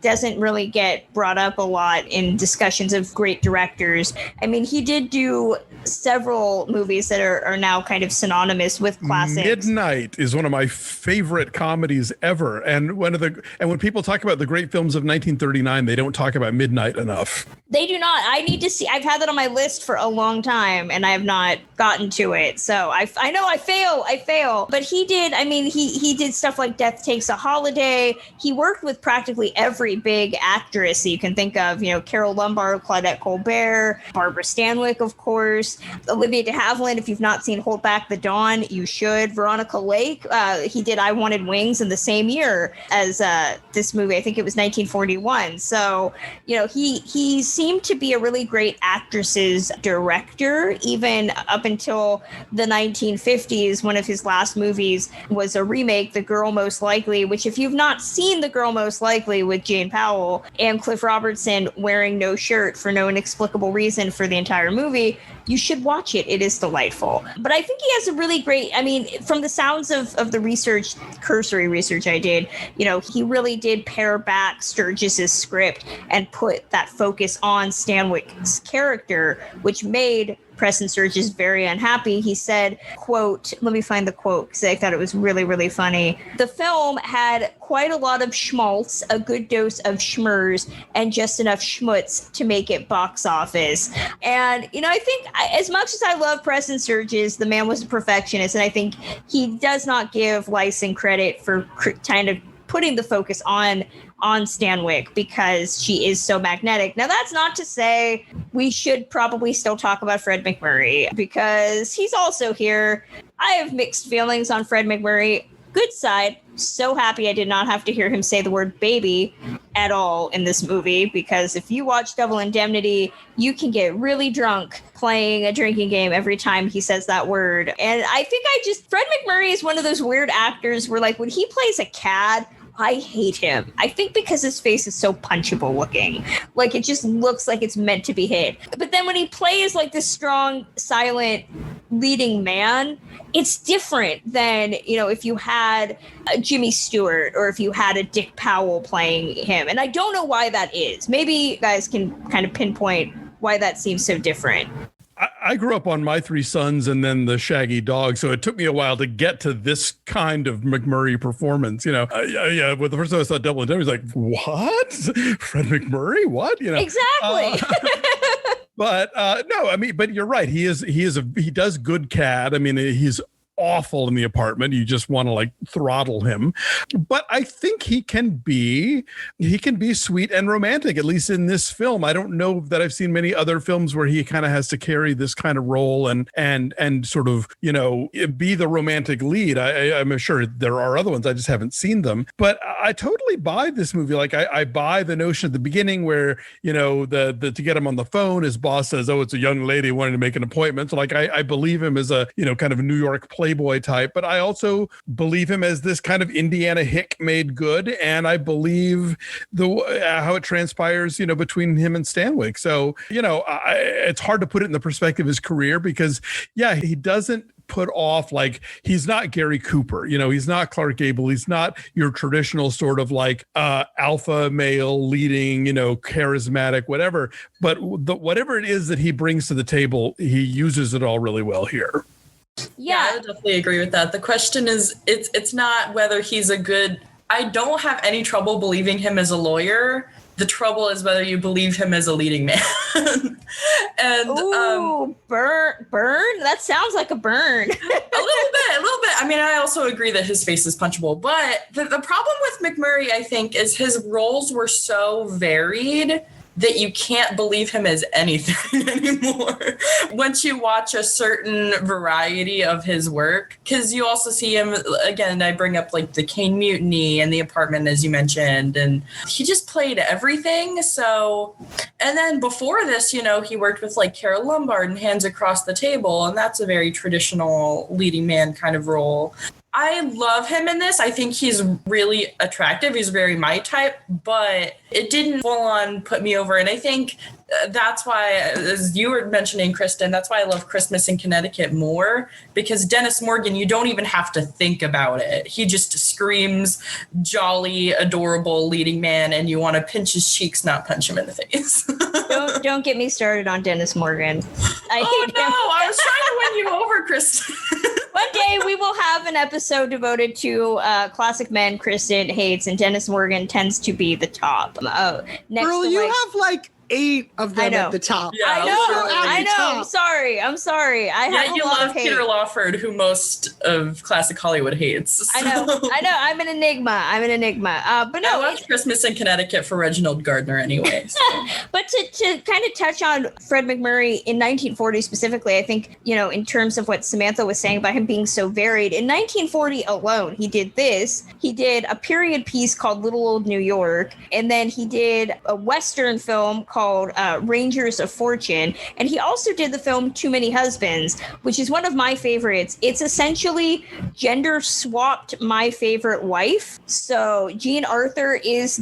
doesn't really get brought up a lot in discussions of great directors. I mean, he did do several movies that are now kind of synonymous with classics. Midnight is one of my favorite comedies ever. And when people talk about the great films of 1939, they don't talk about Midnight enough. They do not. I need to see. I've had that on my list for a long time, and I have not gotten to it. So I know I fail. But he did. I mean, he did stuff like Death Takes a Holiday. He worked with practically every big actress that you can think of. Carole Lombard, Claudette Colbert, Barbara Stanwyck, of course, Olivia de Havilland. If you've not seen Hold Back the Dawn, you should. Veronica Lake. He did I Wanted Wings in the same year as this movie. I think it was 1941. So he seemed to be a really great actress's director, even up until the 1950s. One of his last movies was a remake, The Girl Most Likely, which if you've not seen The Girl Most Likely with Jane Powell and Cliff Robertson wearing no shirt for no inexplicable reason for the entire movie, you should watch it. It is delightful. But I think he has a really great, from the sounds of the research, cursory research I did, he really did pare back Sturges's script and put that focus on Stanwyck's character, which made Preston Sturges very unhappy. He said, quote, let me find the quote because I thought it was really, really funny. The film had quite a lot of schmaltz, a good dose of schmurs, and just enough schmutz to make it box office. And, I think as much as I love Preston Sturges, the man was a perfectionist, and I think he does not give Leisen credit for kind of putting the focus on Stanwyck because she is so magnetic. Now, that's not to say we should probably still talk about Fred MacMurray because he's also here. I have mixed feelings on Fred MacMurray. Good side, so happy I did not have to hear him say the word baby at all in this movie, because if you watch Double Indemnity, you can get really drunk playing a drinking game every time he says that word. And I think Fred MacMurray is one of those weird actors where when he plays a cad, I hate him. I think because his face is so punchable looking. It just looks like it's meant to be hit. But then when he plays this strong, silent leading man, it's different than, if you had a Jimmy Stewart or if you had a Dick Powell playing him. And I don't know why that is. Maybe you guys can kind of pinpoint why that seems so different. I grew up on My Three Sons and then The Shaggy Dog, so it took me a while to get to this kind of MacMurray performance. When the first time I saw Double Indemnity, I was like, "What? Fred MacMurray? What?" Exactly. But no, but you're right. He does good cad. He's awful in The Apartment. You just want to throttle him. But I think he can be sweet and romantic, at least in this film. I don't know that I've seen many other films where he kind of has to carry this kind of role and sort of, be the romantic lead. I'm sure there are other ones. I just haven't seen them. But I totally buy this movie. I buy the notion at the beginning where, to get him on the phone, his boss says, "Oh, it's a young lady wanting to make an appointment." So I believe him as a, kind of a New York play playboy type, but I also believe him as this kind of Indiana hick made good. And I believe how it transpires, between him and Stanwyck. So, it's hard to put it in the perspective of his career because, he doesn't put off, like, he's not Gary Cooper, he's not Clark Gable, he's not your traditional sort of like alpha male leading, charismatic, whatever, but whatever it is that he brings to the table, he uses it all really well here. Yeah, I would definitely agree with that. The question is, it's not whether he's a good, I don't have any trouble believing him as a lawyer. The trouble is whether you believe him as a leading man. And burn? That sounds like a burn. a little bit. I mean, I also agree that his face is punchable. But the problem with McMurray, I think, is his roles were so varied that you can't believe him as anything anymore once you watch a certain variety of his work. Because you also see him, again, I bring up like the Caine Mutiny and The Apartment, as you mentioned, and he just played everything. So, and then before this, he worked with like Carole Lombard and Hands Across the Table, and that's a very traditional leading man kind of role. I love him in this. I think he's really attractive. He's very my type, but it didn't full on put me over. And I think that's why, as you were mentioning, Kristen, that's why I love Christmas in Connecticut more, because Dennis Morgan, you don't even have to think about it. He just screams jolly, adorable leading man, and you want to pinch his cheeks, not punch him in the face. Don't get me started on Dennis Morgan. I was trying to win you over, Kristen. One day we will have an episode devoted to classic men Kristen hates, and Dennis Morgan tends to be the top. Girl, you have like 8 of them at the top. Yeah, I know. I'm sorry. I have you a lot love of hate. Peter Lawford, who most of classic Hollywood hates. So. I know. I'm an enigma. But no, I watched Christmas in Connecticut for Reginald Gardner anyway. So. But to kind of touch on Fred McMurray in 1940 specifically, I think, in terms of what Samantha was saying about him being so varied, in 1940 alone, he did this. He did a period piece called Little Old New York, and then he did a Western film called Rangers of Fortune, and he also did the film Too Many Husbands, which is one of my favorites. It's essentially gender swapped My Favorite Wife. So Jean Arthur is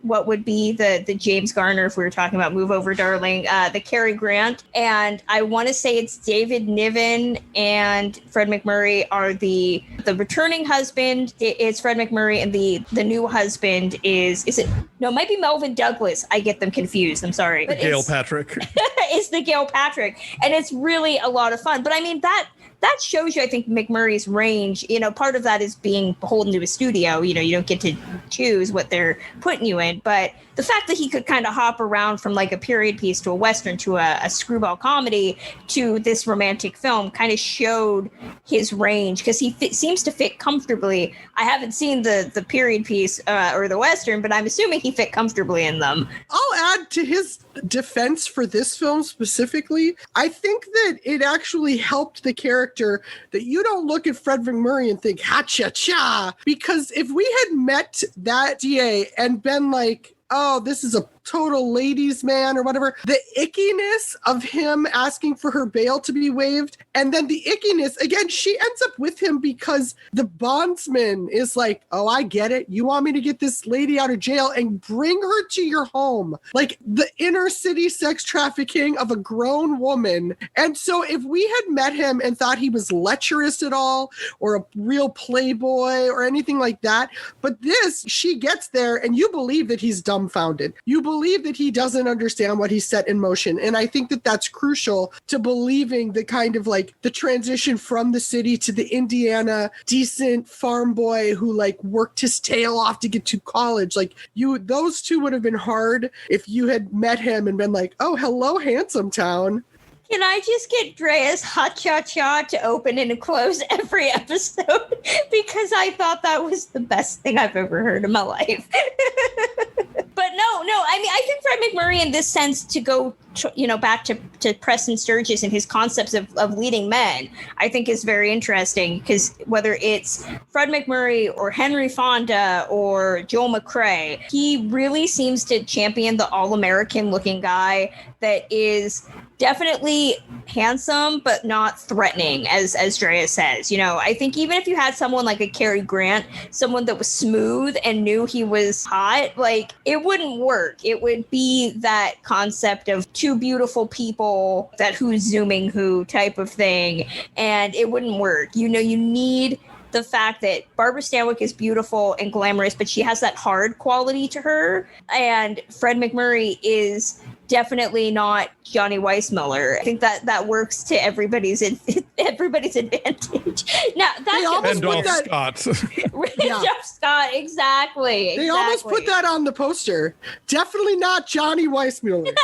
what would be the James Garner, if we were talking about Move Over Darling, the Cary Grant, and I want to say it's David Niven and Fred McMurray are the returning husband. It's Fred McMurray, and the new husband it might be Melvin Douglas. I get them confused. I'm sorry. But Gail Patrick. It's the Gail Patrick. And it's really a lot of fun. But I mean, that shows you, I think, McMurray's range. Part of that is being beholden to a studio. You don't get to choose what they're putting you in. But the fact that he could kind of hop around from like a period piece to a Western to a screwball comedy to this romantic film kind of showed his range, because he seems to fit comfortably. I haven't seen the period piece or the Western, but I'm assuming he fit comfortably in them. I'll add to his defense for this film specifically. I think that it actually helped the character that you don't look at Fred McMurray and think, ha-cha-cha, because if we had met that DA and been like, oh, this is a total ladies' man or whatever, the ickiness of him asking for her bail to be waived, and then the ickiness, again, she ends up with him because the bondsman is like, oh, I get it. You want me to get this lady out of jail and bring her to your home. Like the inner city sex trafficking of a grown woman. And so if we had met him and thought he was lecherous at all or a real playboy or anything like that, but this, she gets there and you believe that he's dumbfounded. You believe that he doesn't understand what he set in motion. And I think that that's crucial to believing the kind of like the transition from the city to the Indiana decent farm boy who like worked his tail off to get to college. Like those two would have been hard if you had met him and been like, oh, hello, handsome town. Can I just get Drea's ha-cha-cha to open and close every episode? Because I thought that was the best thing I've ever heard in my life. But no, I mean, I think Fred McMurray in this sense, to go back to Preston Sturges and his concepts of leading men, I think is very interesting, because whether it's Fred McMurray or Henry Fonda or Joel McCrea, he really seems to champion the all-American looking guy that is definitely handsome, but not threatening, as Drea says. You know, I think even if you had someone like a Cary Grant, someone that was smooth and knew he was hot, like, it wouldn't work. It would be that concept of two beautiful people, that who's zooming who type of thing, and it wouldn't work. You know, you need the fact that Barbara Stanwyck is beautiful and glamorous, but she has that hard quality to her. And Fred McMurray is definitely not Johnny Weissmuller. I think that works to everybody's advantage. Now that's Randolph Scott. Randolph Scott, exactly. They almost put that on the poster. Definitely not Johnny Weissmuller.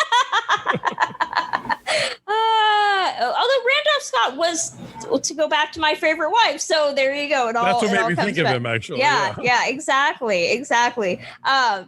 Although Randolph Scott was, to go back to My Favorite Wife, so there you go. That's what made me think of him, actually. Yeah, exactly.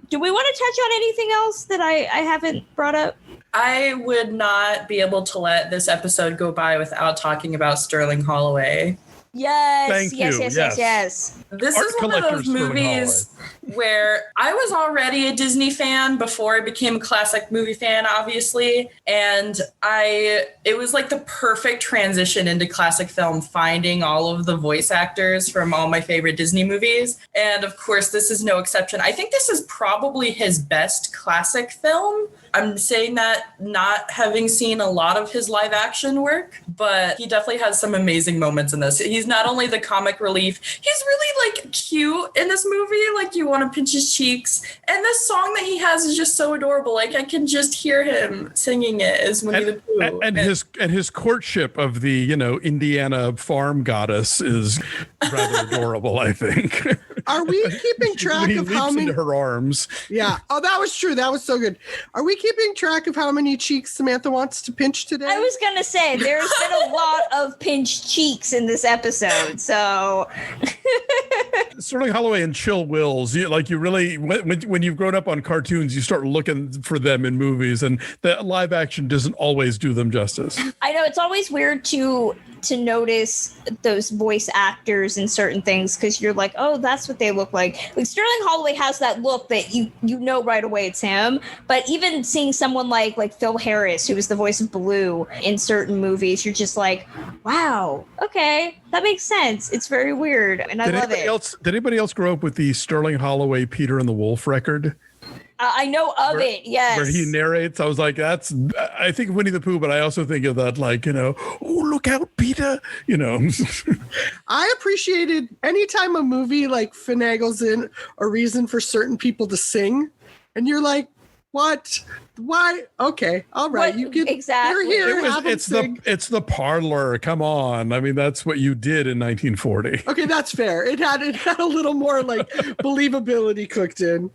Do we want to touch on anything else that I haven't brought up? I would not be able to let this episode go by without talking about Sterling Holloway. Yes. Yes. This is one of those movies where I was already a Disney fan before I became a classic movie fan, obviously. And it was like the perfect transition into classic film, finding all of the voice actors from all my favorite Disney movies. And of course, this is no exception. I think this is probably his best classic film. I'm saying that not having seen a lot of his live action work, but he definitely has some amazing moments in this. He's not only the comic relief, he's really like cute in this movie. Like, you want to pinch his cheeks. And this song that he has is just so adorable. Like, I can just hear him singing it as Winnie the Pooh. And his courtship of the, Indiana farm goddess is rather adorable, I think. Are we keeping track of how many into her arms? Yeah. Oh, that was true. That was so good. Are we keeping track of how many cheeks Samantha wants to pinch today? I was gonna say there's been a lot of pinched cheeks in this episode. So Sterling Holloway and Chill Wills, you really, when you've grown up on cartoons, you start looking for them in movies, and the live action doesn't always do them justice. I know it's always weird to notice those voice actors in certain things, because you're like, oh, that's what they look like. Like, Sterling Holloway has that look that you know right away it's him. But even seeing someone like Phil Harris, who was the voice of Baloo in certain movies, you're just like, wow, okay, that makes sense. It's very weird, and I love it. Did anybody else grow up with the Sterling Holloway Peter and the Wolf record? I know of it, yes. Where he narrates. I was like, I think of Winnie the Pooh, but I also think of that, like, oh, look out, Peter, I appreciated anytime a movie like finagles in a reason for certain people to sing, and you're like, what? Why? Okay, all right. What, you get exactly. Here, it's the parlor. Come on. I mean, that's what you did in 1940. Okay, that's fair. It had a little more like believability cooked in.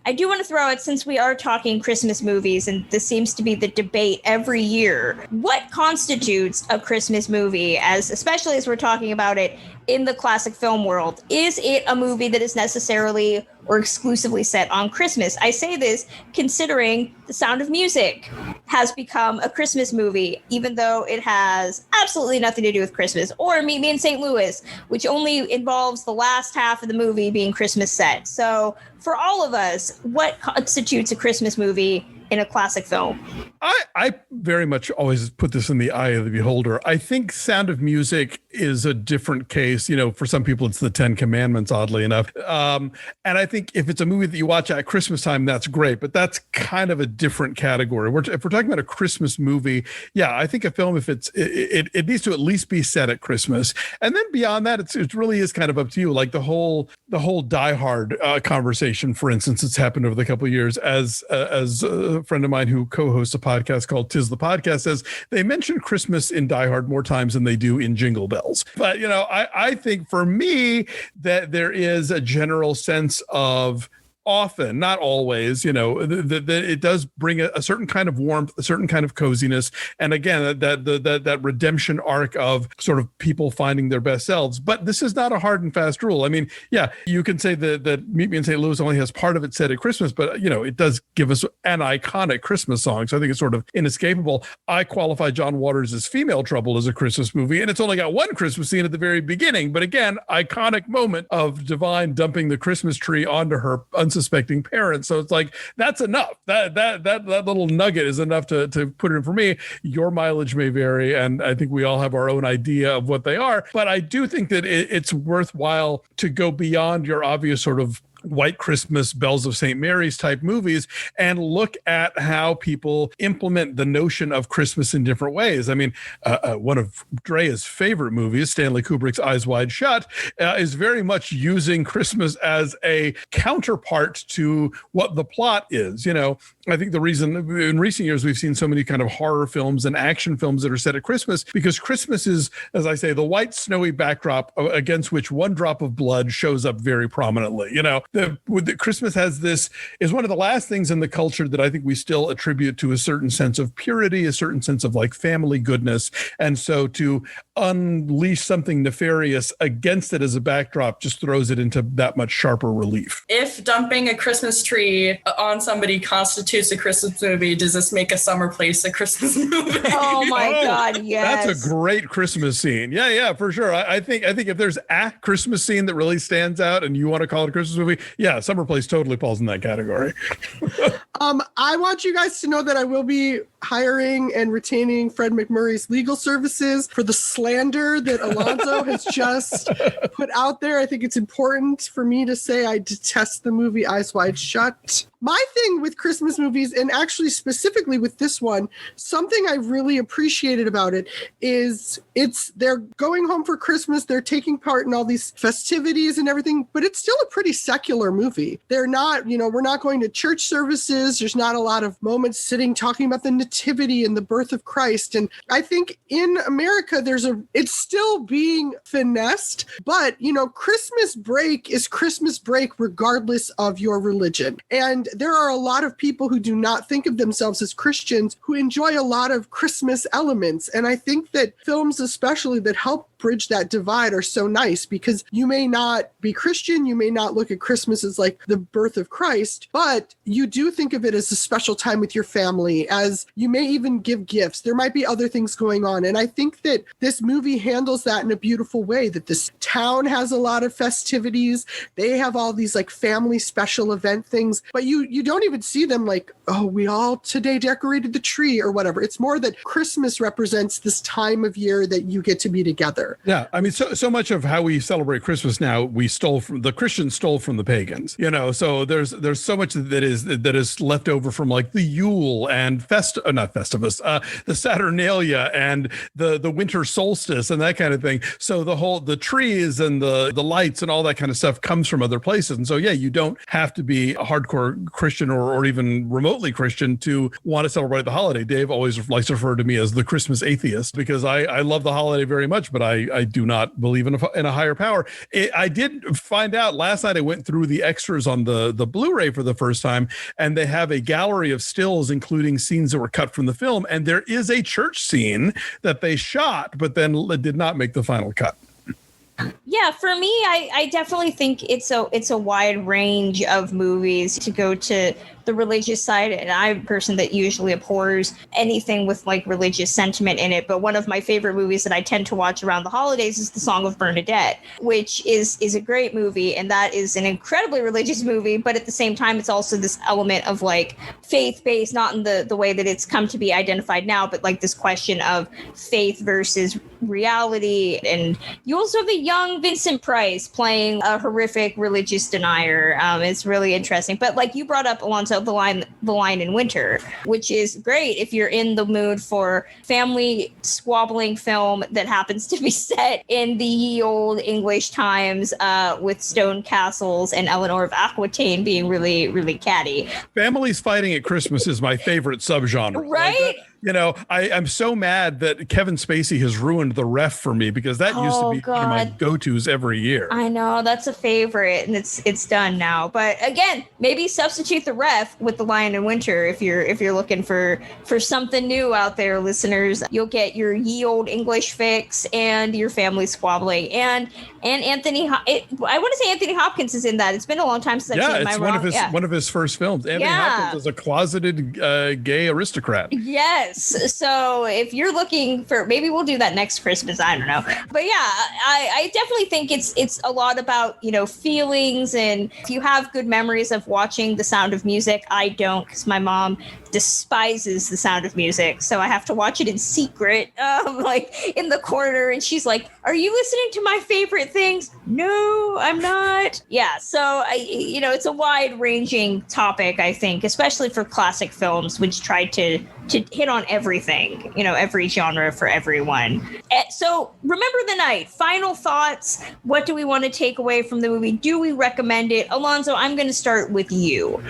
I do want to throw it, since we are talking Christmas movies, and this seems to be the debate every year, what constitutes a Christmas movie, especially as we're talking about it in the classic film world? Is it a movie that is necessarily or exclusively set on Christmas? I say this considering The Sound of Music has become a Christmas movie, even though it has absolutely nothing to do with Christmas. Or Meet Me in St. Louis, which only involves the last half of the movie being Christmas set. So for all of us, what constitutes a Christmas movie in a classic film? I very much always put this in the eye of the beholder. I think Sound of Music is a different case. For some people, it's the 10 Commandments, oddly enough. And I think if it's a movie that you watch at Christmas time, that's great. But that's kind of a different category. If we're talking about a Christmas movie, yeah, I think a film, if it needs to at least be set at Christmas. And then beyond that, it really is kind of up to you. Like the whole Die Hard conversation, for instance, it's happened over the couple of years. As a friend of mine who co-hosts a podcast called Tis the Podcast says, they mention Christmas in Die Hard more times than they do in Jingle Bells. But, I think for me that there is a general sense of, often, not always, that it does bring a certain kind of warmth, a certain kind of coziness, and again, that redemption arc of sort of people finding their best selves. But this is not a hard and fast rule. I mean, yeah, you can say that Meet Me in St. Louis only has part of it set at Christmas, but it does give us an iconic Christmas song. So I think it's sort of inescapable. I qualify John Waters' Female Trouble as a Christmas movie, and it's only got one Christmas scene at the very beginning. But again, iconic moment of Divine dumping the Christmas tree onto her unsuspecting unsuspecting parents. So it's like, that's enough. That little nugget is enough to put it in for me. Your mileage may vary, and I think we all have our own idea of what they are. But I do think that it's worthwhile to go beyond your obvious sort of White Christmas, Bells of St. Mary's type movies and look at how people implement the notion of Christmas in different ways. I mean, one of Drea's favorite movies, Stanley Kubrick's Eyes Wide Shut, is very much using Christmas as a counterpart to what the plot is. You know, I think the reason in recent years we've seen so many kind of horror films and action films that are set at Christmas, because Christmas is, as I say, the white snowy backdrop against which one drop of blood shows up very prominently. You know, the Christmas has this, is one of the last things in the culture that I think we still attribute to a certain sense of purity, a certain sense of like family goodness. And so to unleash something nefarious against it as a backdrop just throws it into that much sharper relief. If dumping a Christmas tree on somebody constitutes a Christmas movie, does this make A Summer Place a Christmas movie? Oh my God, yes. That's a great Christmas scene. Yeah, for sure. I think if there's a Christmas scene that really stands out and you want to call it a Christmas movie, yeah, Summer Place totally falls in that category. I want you guys to know that I will be hiring and retaining Fred McMurray's legal services for the slander that Alonso has just put out there. I think it's important for me to say I detest the movie Eyes Wide Shut. My thing with Christmas movies, and actually specifically with this one, something I really appreciated about it is they're going home for Christmas, they're taking part in all these festivities and everything, but it's still a pretty secular movie. They're not, we're not going to church services. There's not a lot of moments sitting talking about the nativity and the birth of Christ. And I think in America, it's still being finessed, but Christmas break is Christmas break regardless of your religion. And there are a lot of people who do not think of themselves as Christians who enjoy a lot of Christmas elements. And I think that films, especially that help bridge that divide, are so nice because you may not be Christian, you may not look at Christmas as like the birth of Christ, but you do think of it as a special time with your family, as you may even give gifts. There might be other things going on. And I think that this movie handles that in a beautiful way, that this town has a lot of festivities. They have all these like family special event things, but you don't even see them like, oh, we all today decorated the tree or whatever. It's more that Christmas represents this time of year that you get to be together. Yeah, I mean, so much of how we celebrate Christmas now, the Christians stole from the pagans. So there's so much that is left over from like the Yule and not Festivus, the Saturnalia and the winter solstice and that kind of thing. So the trees and the lights and all that kind of stuff comes from other places. And so yeah, you don't have to be a hardcore Christian or even remotely Christian to want to celebrate the holiday. Dave always likes to refer to me as the Christmas atheist because I love the holiday very much, but I do not believe in a higher power. I did find out last night, I went through the extras on the Blu-ray for the first time, and they have a gallery of stills, including scenes that were cut from the film. And there is a church scene that they shot, but then did not make the final cut. Yeah, for me, I definitely think it's a wide range of movies to go to the religious side, and I'm a person that usually abhors anything with like religious sentiment in it. But one of my favorite movies that I tend to watch around the holidays is The Song of Bernadette, which is a great movie, and that is an incredibly religious movie. But at the same time, it's also this element of like faith-based, not in the way that it's come to be identified now, but like this question of faith versus reality. And you also have the young Vincent Price playing a horrific religious denier. It's really interesting. But like you brought up, Alonso, the Lion in Winter, which is great if you're in the mood for family squabbling film that happens to be set in the ye old English times, with stone castles and Eleanor of Aquitaine being really, really catty. Families fighting at Christmas is my favorite subgenre. Right? I'm so mad that Kevin Spacey has ruined The Ref for me because that used to be one of my go-tos every year. I know, that's a favorite, and it's done now. But again, maybe substitute The Ref with The Lion in Winter if you're looking for something new out there, listeners. You'll get your ye old English fix and your family squabbling, and Anthony. I want to say Anthony Hopkins is in that. It's been a long time since I've seen one of his first films. Anthony Hopkins is a closeted gay aristocrat. Yes. Yes. So if you're looking for, maybe we'll do that next Christmas. I don't know. But yeah, I definitely think it's a lot about, feelings. And if you have good memories of watching The Sound of Music, I don't, because my mom despises The Sound of Music. So I have to watch it in secret, like in the corner. And she's like, are you listening to my favorite things? No, I'm not. Yeah. So it's a wide ranging topic, I think, especially for classic films, which try to hit on everything, every genre for everyone. So Remember the Night, final thoughts. What do we want to take away from the movie? Do we recommend it? Alonso, I'm going to start with you.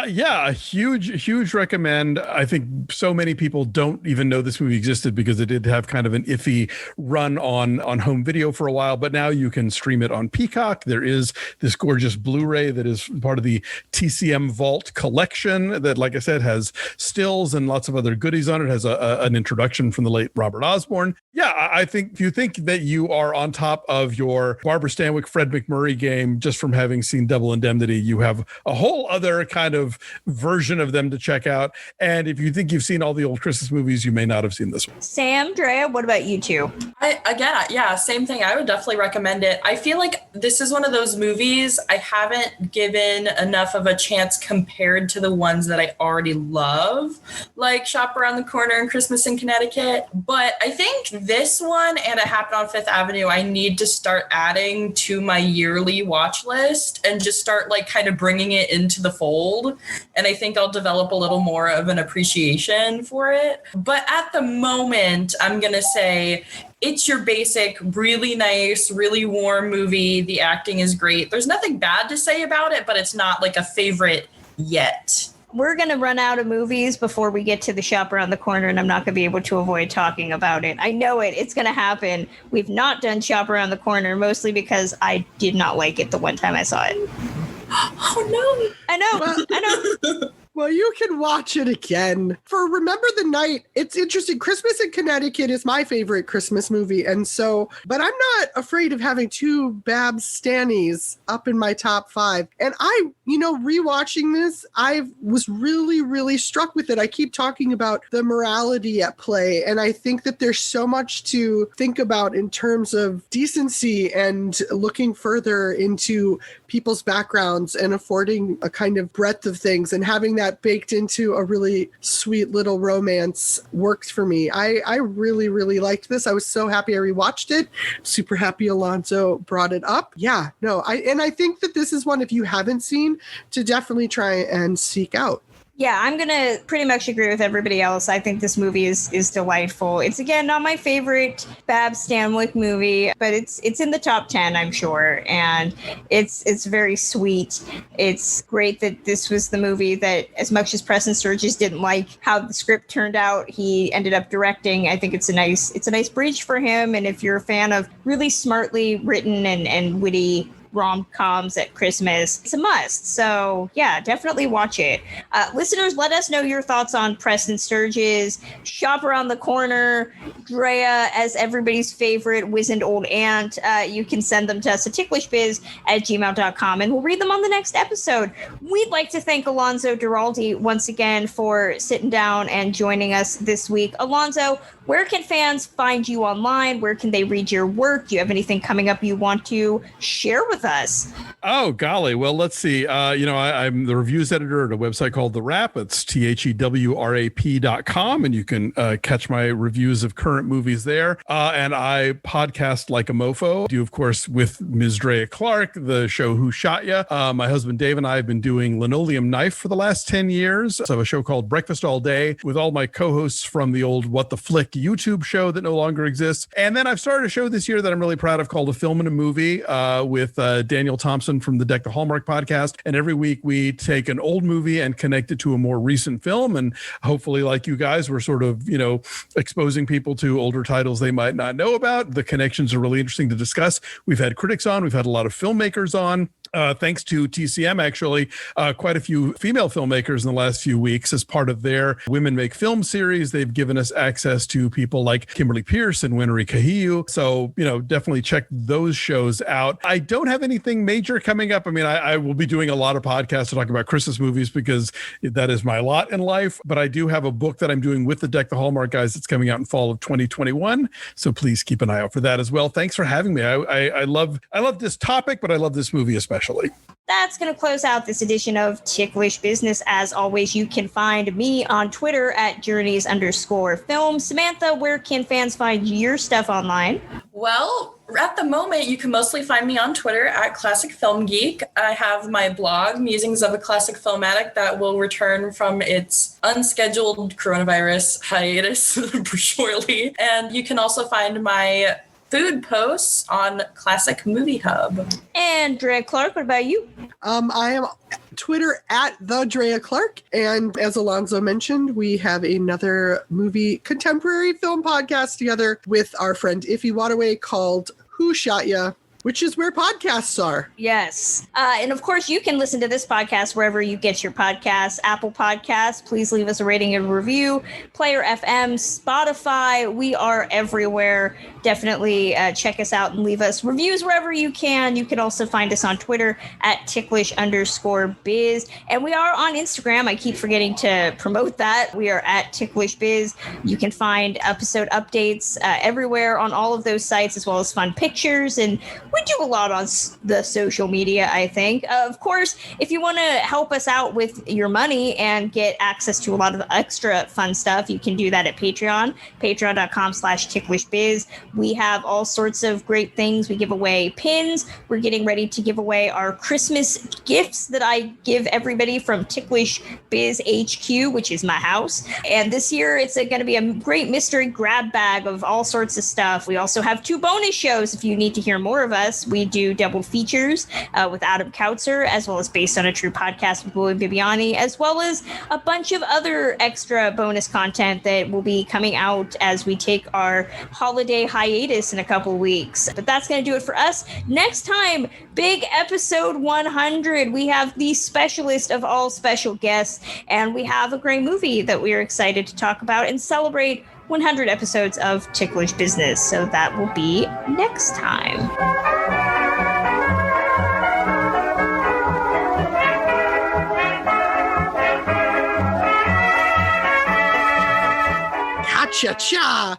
Yeah, a huge recommend. I think so many people don't even know this movie existed because it did have kind of an iffy run on home video for a while, but now you can stream it on Peacock. There is this gorgeous Blu-ray that is part of the TCM Vault collection that, like I said, has stills and lots of other goodies on it. Has an introduction from the late Robert Osborne. Yeah, I think if you think that you are on top of your Barbara Stanwyck, Fred McMurray game just from having seen Double Indemnity, you have a whole other kind of version of them to check out. And if you think you've seen all the old Christmas movies, you may not have seen this one. Sam, Drea, what about you two? Same thing. I would definitely recommend it. I feel like this is one of those movies I haven't given enough of a chance compared to the ones that I already love, like Shop Around the Corner and Christmas in Connecticut. But I think this one and It Happened on Fifth Avenue, I need to start adding to my yearly watch list and just start like kind of bringing it into the fold. And I think I'll develop a little more of an appreciation for it. But at the moment, I'm going to say it's your basic, really nice, really warm movie. The acting is great. There's nothing bad to say about it, but it's not like a favorite yet. We're going to run out of movies before we get to the Shop Around the Corner, and I'm not going to be able to avoid talking about it. I know it. It's going to happen. We've not done Shop Around the Corner, mostly because I did not like it the one time I saw it. Oh, no. I know. Well, you can watch it again. For Remember the Night, it's interesting. Christmas in Connecticut is my favorite Christmas movie. And so, but I'm not afraid of having two Babs Stannies up in my top 5. And I, rewatching this, I was really, really struck with it. I keep talking about the morality at play. And I think that there's so much to think about in terms of decency and looking further into people's backgrounds and affording a kind of breadth of things and having that baked into a really sweet little romance worked for me. I really, really liked this. I was so happy I rewatched it. Super happy Alonso brought it up. Yeah, no, I think that this is one, if you haven't seen, to definitely try and seek out. Yeah, I'm going to pretty much agree with everybody else. I think this movie is delightful. It's, again, not my favorite Babs Stanwyck movie, but it's in the top 10, I'm sure. And it's very sweet. It's great that this was the movie that, as much as Preston Sturges didn't like how the script turned out, he ended up directing. I think it's a nice bridge for him. And if you're a fan of really smartly written and witty rom-coms at Christmas, it's a must. So yeah, definitely watch it. Listeners, let us know your thoughts on Preston Sturges, Shop Around the Corner, Drea as everybody's favorite wizened old aunt. You can send them to us at ticklishbiz@gmail.com and we'll read them on the next episode. We'd like to thank Alonso Duralde once again for sitting down and joining us this week. Alonso, where can fans find you online? Where can they read your work? Do you have anything coming up you want to share with us? Oh, golly. Well, let's see. I'm the reviews editor at a website called The Wrap. It's THEWRAP.com. And you can catch my reviews of current movies there. And I podcast like a mofo. I do, of course, with Ms. Drea Clark, the show Who Shot Ya? My husband Dave and I have been doing Linoleum Knife for the last 10 years. So I have a show called Breakfast All Day with all my co-hosts from the old What the Flick YouTube show that no longer exists. And then I've started a show this year that I'm really proud of called A Film and a Movie with Daniel Thompson from the Deck the Hallmark podcast. And every week we take an old movie and connect it to a more recent film. And hopefully, like you guys, we're sort of, exposing people to older titles they might not know about. The connections are really interesting to discuss. We've had critics on, we've had a lot of filmmakers on. thanks to TCM, actually, quite a few female filmmakers in the last few weeks as part of their Women Make Film series. They've given us access to people like Kimberly Pierce and Winry Kahiu. So, definitely check those shows out. I don't have anything major coming up. I mean, I will be doing a lot of podcasts to talk about Christmas movies because that is my lot in life. But I do have a book that I'm doing with the Deck the Hallmark guys that's coming out in fall of 2021. So please keep an eye out for that as well. Thanks for having me. I love this topic, but I love this movie especially. That's going to close out this edition of Ticklish Business. As always, you can find me on Twitter at journeys_film. Samantha, where can fans find your stuff online? Well, at the moment, you can mostly find me on Twitter at Classic Film Geek. I have my blog, Musings of a Classic Film Addict, that will return from its unscheduled coronavirus hiatus shortly. And you can also find my food posts on Classic Movie Hub. And Drea Clark, what about you? I am Twitter at the Drea Clark. And as Alonso mentioned, we have another contemporary film podcast together with our friend Iffy Waterway called Who Shot Ya?, which is where podcasts are. Yes. And of course, you can listen to this podcast wherever you get your podcasts. Apple Podcasts, please leave us a rating and review. Player FM, Spotify, we are everywhere. Definitely check us out and leave us reviews wherever you can. You can also find us on Twitter at ticklish_biz. And we are on Instagram. I keep forgetting to promote that. We are at ticklishbiz. You can find episode updates everywhere on all of those sites, as well as fun pictures. And we do a lot on the social media, I think. Of course, if you want to help us out with your money and get access to a lot of extra fun stuff, you can do that at Patreon, patreon.com/ticklishbiz. We have all sorts of great things. We give away pins. We're getting ready to give away our Christmas gifts that I give everybody from Ticklish Biz HQ, which is my house. And this year, it's going to be a great mystery grab bag of all sorts of stuff. We also have 2 bonus shows if you need to hear more of us. We do double features with Adam Kautzer, as well as Based on a True Podcast with Willie Bibiani, as well as a bunch of other extra bonus content that will be coming out as we take our holiday hiatus in a couple weeks. But that's going to do it for us. Next time, big episode 100. We have the specialist of all special guests, and we have a great movie that we are excited to talk about and celebrate 100 episodes of Ticklish Business. So that will be next time. Cha-cha-cha!